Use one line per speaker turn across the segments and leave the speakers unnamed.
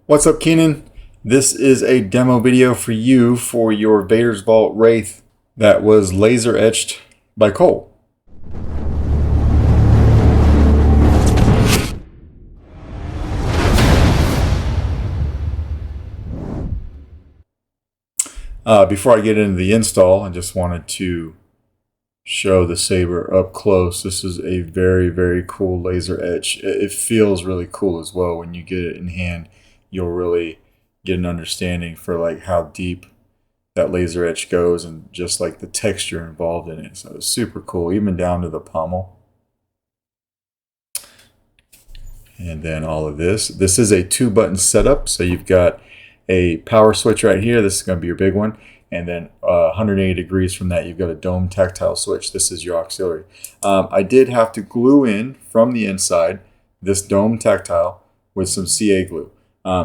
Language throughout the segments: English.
What's up, Keenan? This is a demo video for you for your Vader's Vault Wraith that was laser etched by Cole. Before I get into the install, I just wanted to show the saber up close. This is a very, very cool laser etch. It feels really cool as well. When you get it in hand, you'll really get an understanding for like how deep that laser etch goes and just like the texture involved in it. So it's super cool, even down to the pommel. And then all of this. This is a 2-button setup. So you've got a power switch right here. This is going to be your big one. And then 180 degrees from that, you've got a dome tactile switch. This is your auxiliary. I did have to glue in from the inside this dome tactile with some CA glue.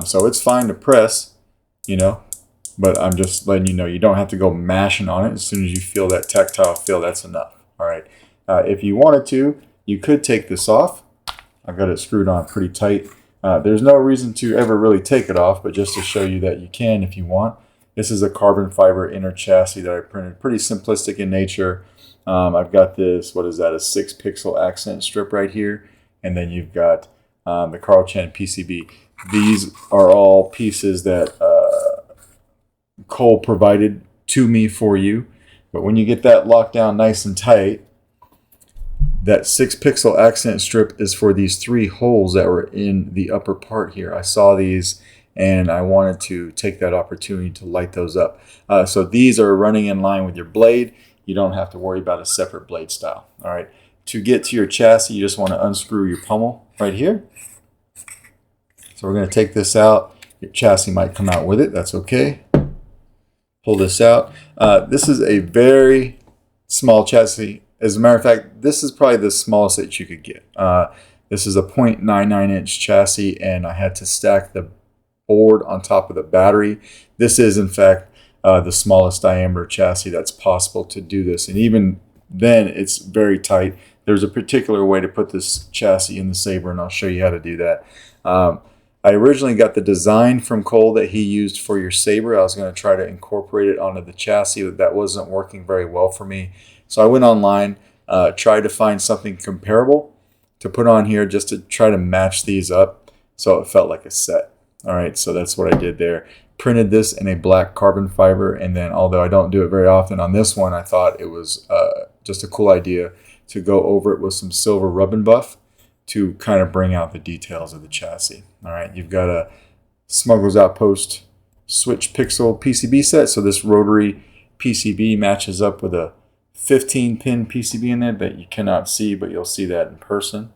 So it's fine to press, but I'm just letting you know you don't have to go mashing on it. As soon as you feel that tactile feel, that's enough. All right. If you wanted to, you could take this off. I've got it screwed on pretty tight. There's no reason to ever really take it off, but just to show you that you can if you want. This is a carbon fiber inner chassis that I printed. Pretty simplistic in nature. I've got this, what is that, a 6-pixel accent strip right here. And then you've got the Carl Chen PCB. These are all pieces that Cole provided to me for you. But when you get that locked down nice and tight, that 6-pixel accent strip is for these 3 holes that were in the upper part here. I saw these and I wanted to take that opportunity to light those up. So these are running in line with your blade. You don't have to worry about a separate blade style. All right. To get to your chassis, you just want to unscrew your pommel right here. So we're going to take this out. Your chassis might come out with it. That's okay. Pull this out. This is a very small chassis. As a matter of fact, this is probably the smallest that you could get. This is a 0.99 inch chassis, and I had to stack the board on top of the battery. This is, in fact, the smallest diameter chassis that's possible to do this. And even then, it's very tight. There's a particular way to put this chassis in the Saber, and I'll show you how to do that. I originally got the design from Cole that he used for your Saber. I was going to try to incorporate it onto the chassis, but that wasn't working very well for me. So I went online, tried to find something comparable to put on here just to try to match these up so it felt like a set. All right, so that's what I did there. Printed this in a black carbon fiber, and then although I don't do it very often on this one, I thought it was just a cool idea to go over it with some silver rub and buff to kind of bring out the details of the chassis. All right, you've got a Smuggler's Outpost switch pixel PCB set, so this rotary PCB matches up with a 15-pin PCB in there that you cannot see, but you'll see that in person.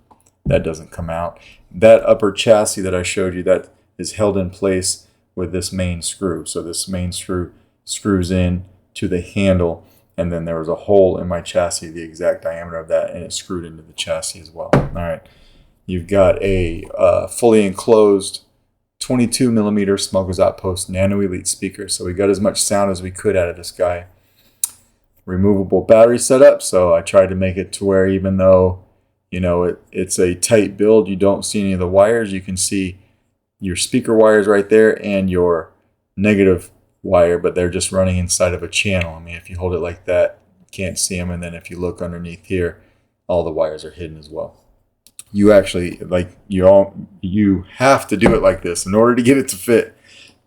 That doesn't come out. That upper chassis that I showed you, that is held in place with this main screw. So this main screw screws in to the handle, and then there was a hole in my chassis, the exact diameter of that, and it's screwed into the chassis as well. All right, you've got a fully enclosed 22mm Smuggler's Outpost Nano Elite speaker. So we got as much sound as we could out of this guy. Removable battery setup. So I tried to make it to where even though it's a tight build, you don't see any of the wires. You can see your speaker wires right there and your negative wire, but they're just running inside of a channel. I mean, if you hold it like that, you can't see them. And then if you look underneath here, all the wires are hidden as well. You actually, you have to do it like this in order to get it to fit.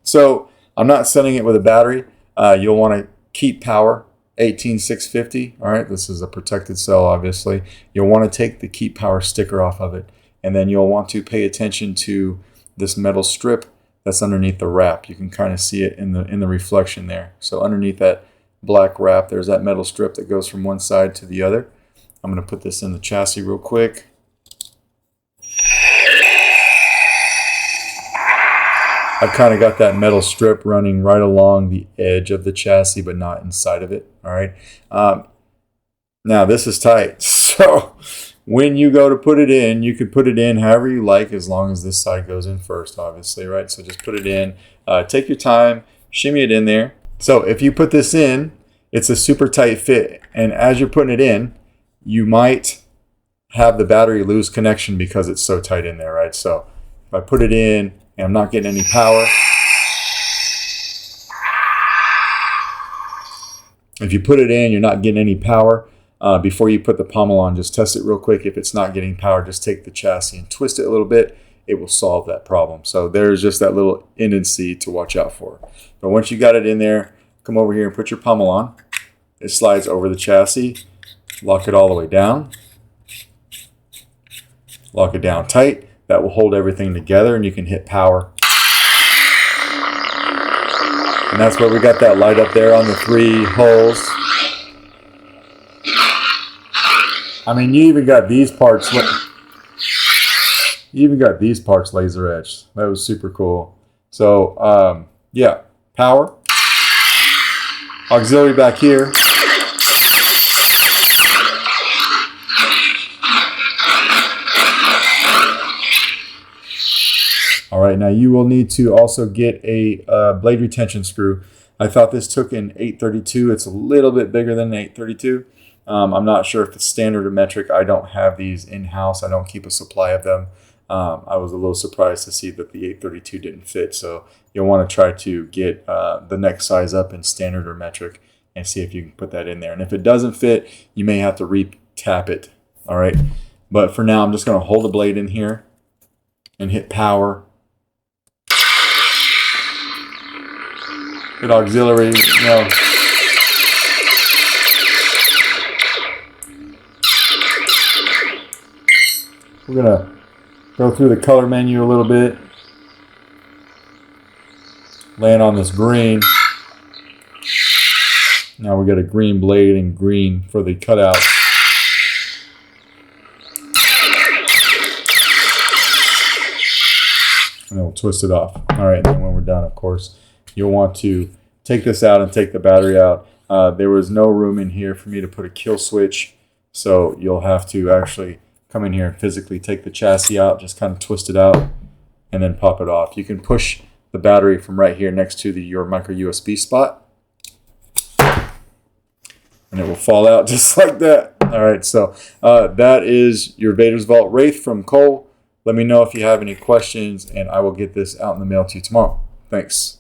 So I'm not sending it with a battery. You'll want to keep power 18650. All right, this is a protected cell, obviously. You'll want to take the keep power sticker off of it, and then you'll want to pay attention to this metal strip that's underneath the wrap. You can kind of see it in the reflection there. So underneath that black wrap, there's that metal strip that goes from one side to the other. I'm going to put this in the chassis real quick. I've kind of got that metal strip running right along the edge of the chassis, but not inside of it. All right. Now this is tight. So when you go to put it in, you could put it in however you like, as long as this side goes in first, obviously, right? So just put it in, take your time, shimmy it in there. So if you put this in, it's a super tight fit. And as you're putting it in, you might have the battery lose connection because it's so tight in there, right? So if I put it in, and I'm not getting any power. If you put it in, you're not getting any power. Before you put the pommel on, just test it real quick. If it's not getting power, just take the chassis and twist it a little bit. It will solve that problem. So there's just that little indency to watch out for. But once you got it in there, come over here and put your pommel on. It slides over the chassis. Lock it all the way down. Lock it down tight. That will hold everything together and you can hit power. And that's where we got that light up there on the 3 holes. I mean, you even got these parts. You even got these parts laser etched. That was super cool. So, yeah, power. Auxiliary back here. All right, now you will need to also get a blade retention screw. I thought this took an 832. It's a little bit bigger than an 832. I'm not sure if it's standard or metric. I don't have these in-house. I don't keep a supply of them. I was a little surprised to see that the 832 didn't fit. So you'll want to try to get the next size up in standard or metric and see if you can put that in there. And if it doesn't fit, you may have to re-tap it. All right. But for now, I'm just going to hold the blade in here and hit power. Hit auxiliary. No. We're going to go through the color menu a little bit. Land on this green. Now we got a green blade and green for the cutout. And then we'll twist it off. All right, and then when we're done, of course, you'll want to take this out and take the battery out. There was no room in here for me to put a kill switch, so you'll have to actually come in here and physically take the chassis out, just kind of twist it out, and then pop it off. You can push the battery from right here next to your micro USB spot, and it will fall out just like that. All right, so that is your Vader's Vault Wraith from Cole. Let me know if you have any questions, and I will get this out in the mail to you tomorrow. Thanks.